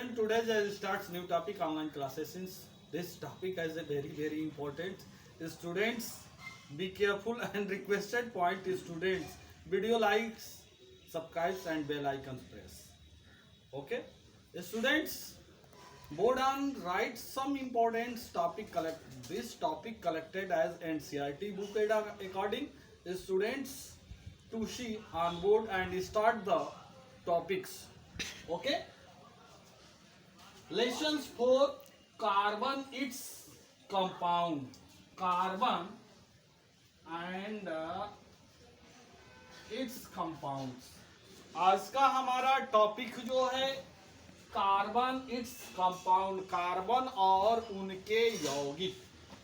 student, today I start new topic online classes. Since this topic is a very important, students be careful and requested point is students video likes, subscribes and bell icons press. Okay, students, board on write some important topic collect. This topic collected as NCERT book according students to see on board and start the topics. Okay. Lessons for carbon its compound. Carbon and its compounds. आज का हमारा topic जो है carbon its compound, carbon और उनके यौगिक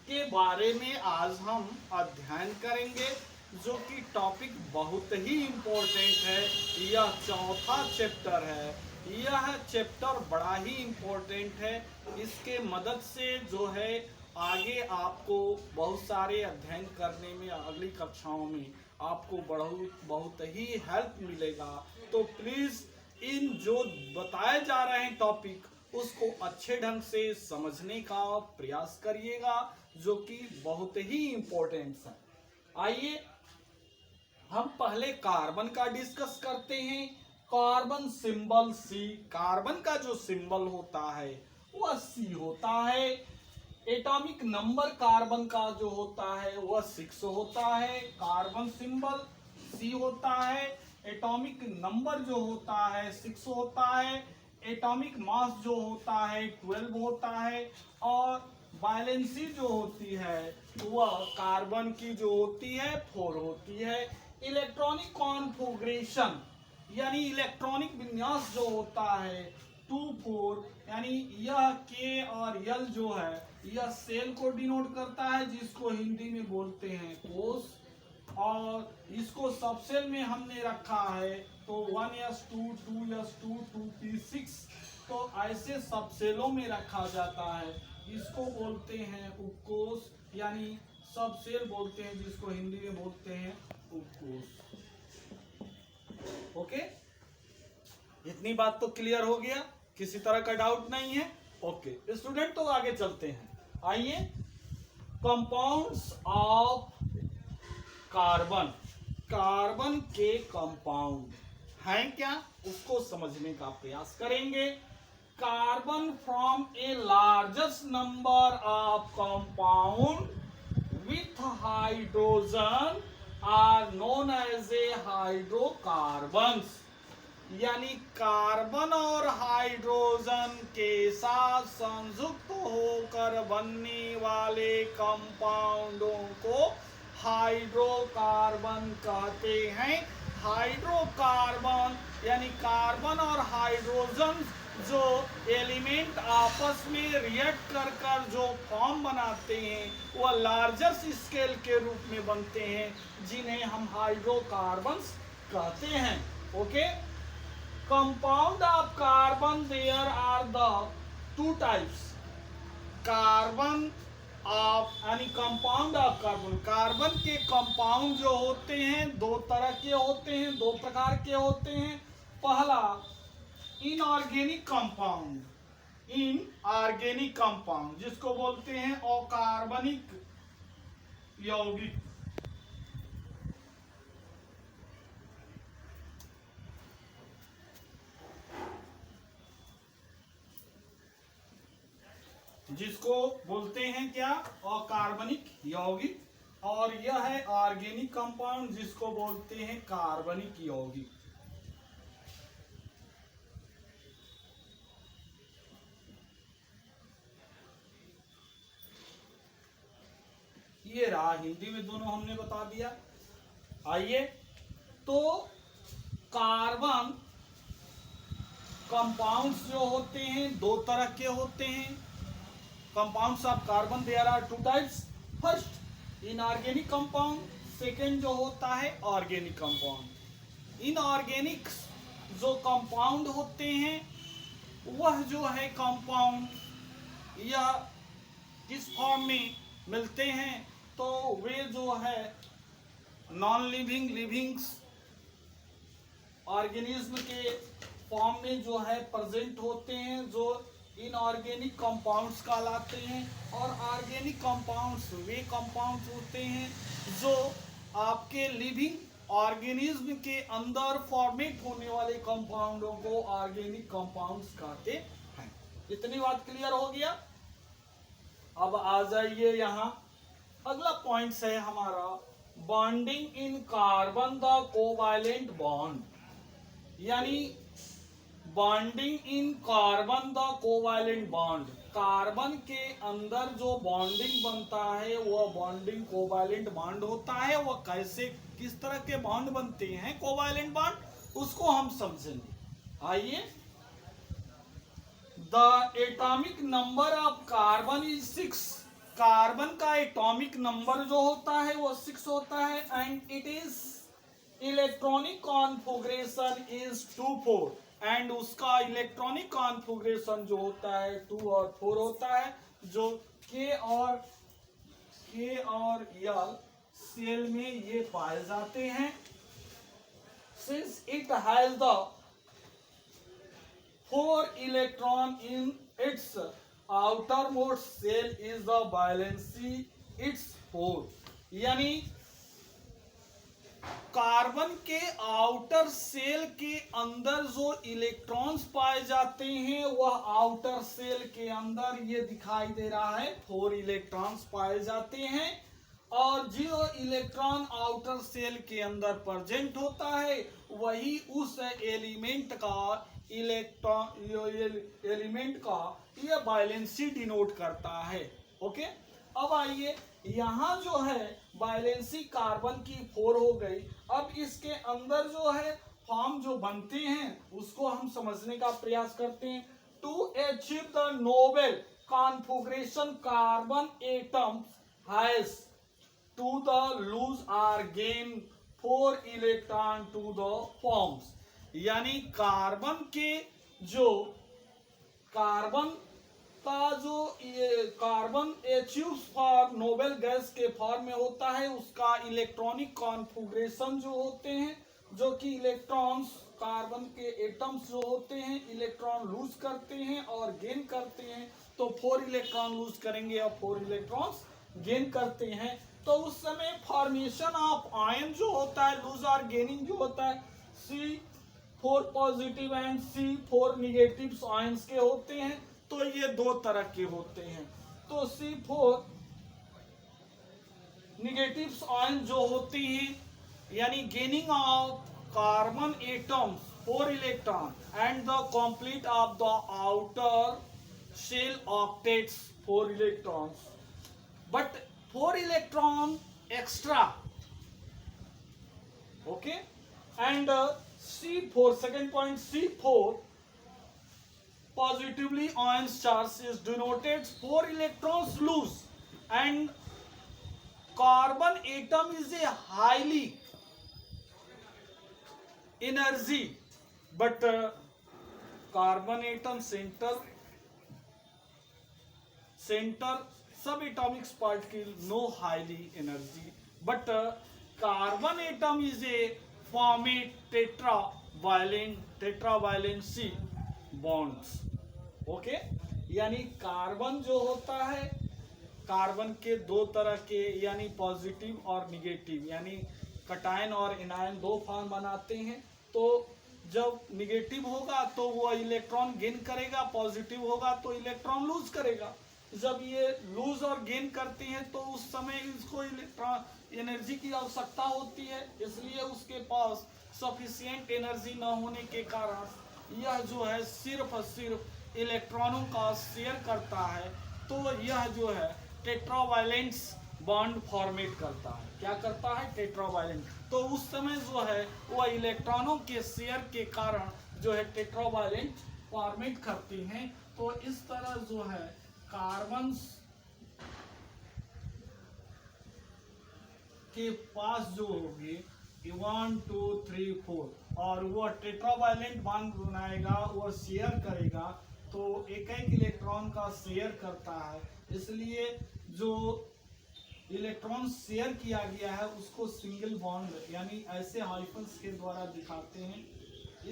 के बारे में आज हम अध्ययन करेंगे, जो कि टॉपिक बहुत ही इम्पोर्टेंट है। यह चौथा चैप्टर है। यह चैप्टर बड़ा ही इम्पोर्टेंट है। इसके मदद से जो है आगे आपको बहुत सारे अध्ययन करने में, अगली कक्षाओं में आपको बहुत ही हेल्प मिलेगा। तो प्लीज इन जो बताए जा रहे हैं टॉपिक, उसको अच्छे ढंग से समझने का प्रयास करिएगा, जो कि बहुत ही इम्पोर्टेंट है। आइए हम पहले कार्बन का डिस्कस करते हैं। Carbon symbol C. कार्बन का जो सिंबल होता है वह सी होता है। एटॉमिक नंबर कार्बन का जो होता है वह 6 होता है। कार्बन सिंबल सी होता है। एटॉमिक नंबर जो होता है 6 होता है। एटॉमिक मास जो होता है 12 होता है। और वैलेंसी जो होती है वह कार्बन की जो होती है 4 होती है। इलेक्ट्रॉनिक कॉन्फ़िगरेशन यानी इलेक्ट्रॉनिक विन्यास जो होता है 2 4, यानी यह के और यल जो है यह सेल को डिनोट करता है, जिसको हिंदी में बोलते हैं कोष। और इसको सबसेल में हमने रखा है तो 1s2 2s2 2p6, तो ऐसे सबसेलों में रखा जाता है। इसको बोलते हैं उपकोष, यानी सबसेल बोलते हैं, जिसको हिंदी में बोलते हैं उपकोष। ओके, इतनी बात तो क्लियर हो गया, किसी तरह का डाउट नहीं है। ओके स्टूडेंट, तो आगे चलते हैं। आइए, कंपाउंड्स ऑफ कार्बन। कार्बन के कंपाउंड हैं क्या, उसको समझने का प्रयास करेंगे। Carbon from a largest number of compound with hydrogen are known as a hydrocarbons. यानी कार्बन और हाइड्रोजन के साथ संयुक्त होकर बनने वाले कंपाउंडों को हाइड्रोकार्बन कहते हैं। हाइड्रोकार्बन यानी कार्बन और हाइड्रोजन जो एलिमेंट आपस में रिएक्ट कर जो फॉर्म बनाते हैं वह लार्जेस्ट स्केल के रूप में बनते हैं, जिन्हें हम हाइड्रोकार्बन्स कहते हैं। Okay, compound of carbon there are the 2 types. Carbon of यानी कंपाउंड ऑफ कार्बन, कार्बन के कंपाउंड जो होते हैं 2 तरह के होते हैं, 2 प्रकार के होते हैं। पहला इनऑर्गेनिक कंपाउंड, इनऑर्गेनिक कंपाउंड जिसको बोलते हैं अकार्बनिक यौगिक। जिसको बोलते हैं क्या, अकार्बनिक यौगिक। और यह है ऑर्गेनिक कंपाउंड, जिसको बोलते हैं कार्बनिक यौगिक। ये रहा, हिंदी में दोनों हमने बता दिया। आइए, तो कार्बन कंपाउंड्स जो होते हैं 2 तरह के होते हैं। Compounds of carbon there are 2 types. First inorganic compound, second जो होता है ऑर्गेनिक कंपाउंड। इनऑर्गेनिक जो कंपाउंड होते हैं वह जो है कंपाउंड या किस फॉर्म में मिलते हैं, तो वे जो है नॉन लिविंग लिविंग्स ऑर्गेनिज्म के फॉर्म में जो है प्रेजेंट होते हैं, जो इनऑर्गेनिक कंपाउंड्स कहलाते हैं। और ऑर्गेनिक कंपाउंड्स वे कंपाउंड्स होते हैं जो आपके लिविंग ऑर्गेनिज्म के अंदर फॉर्मेट होने वाले कंपाउंडों को ऑर्गेनिक कंपाउंड्स कहते हैं। इतनी बात क्लियर हो गया। अब आ जाइए यहाँ, अगला पॉइंट्स है हमारा bonding in carbon the covalent bond, यानी bonding in carbon the covalent bond. Carbon के अंदर जो बॉन्डिंग बनता है वह बॉन्डिंग कोवैलेंट बॉन्ड होता है। वह कैसे, किस तरह के बॉन्ड बनते हैं कोवैलेंट बॉन्ड, उसको हम समझेंगे। आइए, the atomic number of carbon is 6। Carbon का एटॉमिक नंबर जो होता है वो 6 होता है। And it is electronic configuration is 2,4। And उसका इलेक्ट्रॉनिक कॉन्फ़िगरेशन जो होता है 2 और 4 होता है, जो के और एल सेल में ये पाए जाते हैं। Since it has the 4 electron in its outermost shell is the valency its 4, यानी कार्बन के आउटर सेल के अंदर जो इलेक्ट्रॉन्स पाए जाते हैं वह आउटर सेल के अंदर ये दिखाई दे रहा है 4 इलेक्ट्रॉन्स पाए जाते हैं। और जो इलेक्ट्रॉन आउटर सेल के अंदर प्रेजेंट होता है वही उस एलिमेंट का ये वैलेंसी डिनोट करता है। ओके, अब आइए, यहाँ जो है वैलेंसी कार्बन की 4 हो गई। अब इसके अंदर जो है फॉर्म जो बनते हैं उसको हम समझने का प्रयास करते हैं। To achieve the noble configuration carbon atoms has to the lose or gain 4 electron to the forms, यानी कार्बन के जो कार्बन का जो carbon achieves for noble gas के फॉर्म में होता है, उसका इलेक्ट्रॉनिक कॉन्फ़िगरेशन जो होते हैं, जो कि इलेक्ट्रॉन्स कार्बन के एटम्स जो होते हैं इलेक्ट्रॉन लूज करते हैं और गेन करते हैं। तो 4 इलेक्ट्रॉन लूज करेंगे और 4 इलेक्ट्रॉन्स गेन करते हैं। तो उस समय फॉर्मेशन ऑफ आयन जो होता है, लूज और गेनिंग जो होता है, C4 positive and C4 negative ions के होते हैं। तो ये 2 तरह के होते हैं। तो C4 निगेटिव आयन जो होती हैं, यानी gaining of carbon atoms 4 electron and the complete of the outer shell octets 4 electrons, but 4 electron extra. Okay, and C4, second point, C4 positively ion charge is denoted 4 electrons loose, and carbon atom is a highly energy, but carbon atom center subatomic particle no highly energy, but carbon atom is a formed tetravalency bonds। Okay, यानी carbon जो होता है, carbon के 2 तरह के, यानी positive और negative, यानी कटायन और एनायन 2 फॉर्म बनाते हैं। तो जब निगेटिव होगा तो वो इलेक्ट्रॉन गेन करेगा, पॉजिटिव होगा तो इलेक्ट्रॉन लूज करेगा। जब ये लूज और गेन करते हैं तो उस समय इसको इलेक्ट्रॉन एनर्जी की आवश्यकता होती है, इसलिए उसके पास सफिशिएंट एनर्जी न होने के कारण यह जो है सिर्फ और सिर्फ इलेक्ट्रॉनों का शेयर करता है। तो यह जो है टेट्रावैलेंस बॉन्ड फॉर्मेट करता है। क्या करता है? टेट्रावैलेंट। तो उस समय जो है वह इलेक्ट्रॉनों के शेयर के कारण जो है टेट्रावैलेंट फॉर्मेट करती हैं। तो इस तरह जो है कार्बन के पास जो होगी 1 2 3 4 और वह टेट्रावैलेंट बॉन्ड बनाएगा, वह शेयर करेगा। तो एक एक इलेक्ट्रॉन का शेयर करता है, इसलिए जो इलेक्ट्रॉन शेयर किया गया है उसको सिंगल बॉन्ड यानी ऐसे हाइफन्स के द्वारा दिखाते हैं।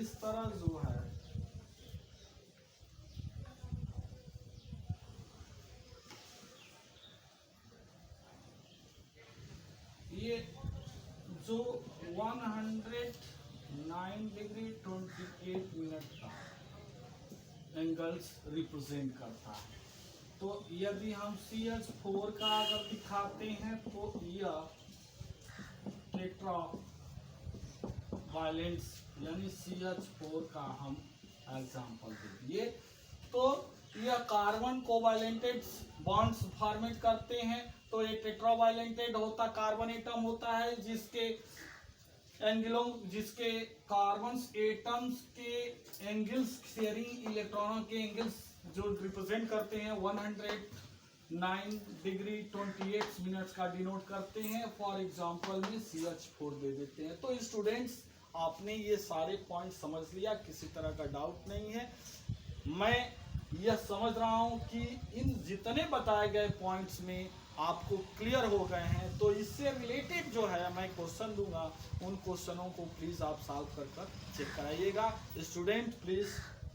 इस तरह जो है 109 डिग्री 28 मिनट का एंगल्स रिप्रेजेंट करता है। तो यदि हम CH4 का अगर दिखाते हैं तो यह टेट्रा वायलेंस यानी CH4 का हम एग्जांपल देंगे। तो यह कार्बन कोवैलेंटेड बॉन्ड्स फॉर्मेट करते हैं। तो ये टेट्रावायलेंटेड होता कार्बन एटम होता है जिसके कार्बन एटम्स के एंगल्स शेयरिंग इलेक्ट्रॉनों के एंगल्स जो रिप्रेजेंट करते हैं 109 डिग्री 28 मिनट्स का डिनोट करते हैं। फॉर एग्जांपल में CH4 दे देते हैं। तो स्टूडेंट्स आपने ये सारे पॉइंट समझ लिया, किसी तरह का डाउट नहीं है। मैं यह समझ रहा हूं कि इन जितने बताए गए पॉइंट्स में आपको क्लियर हो गए हैं। तो इससे रिलेटेड जो है मैं क्वेश्चन दूंगा, उन क्वेश्चनों को प्लीज आप सॉल्व कर चेक कराइएगा। Student please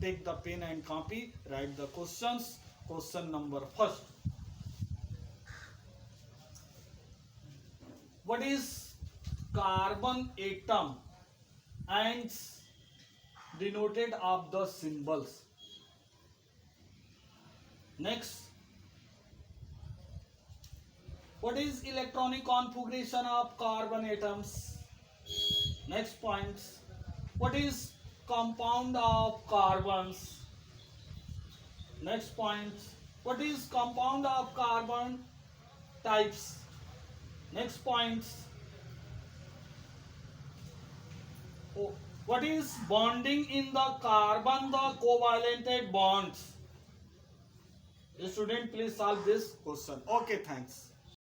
take the pen and copy, write the questions. Question number first, what is carbon atom and denoted of the symbols. Next, what is electronic configuration of carbon atoms? Next point, what is compound of carbons? Next point, what is compound of carbon types? Next point, what is bonding in the carbon, the covalent bonds? Student, please solve this question. Okay, thanks.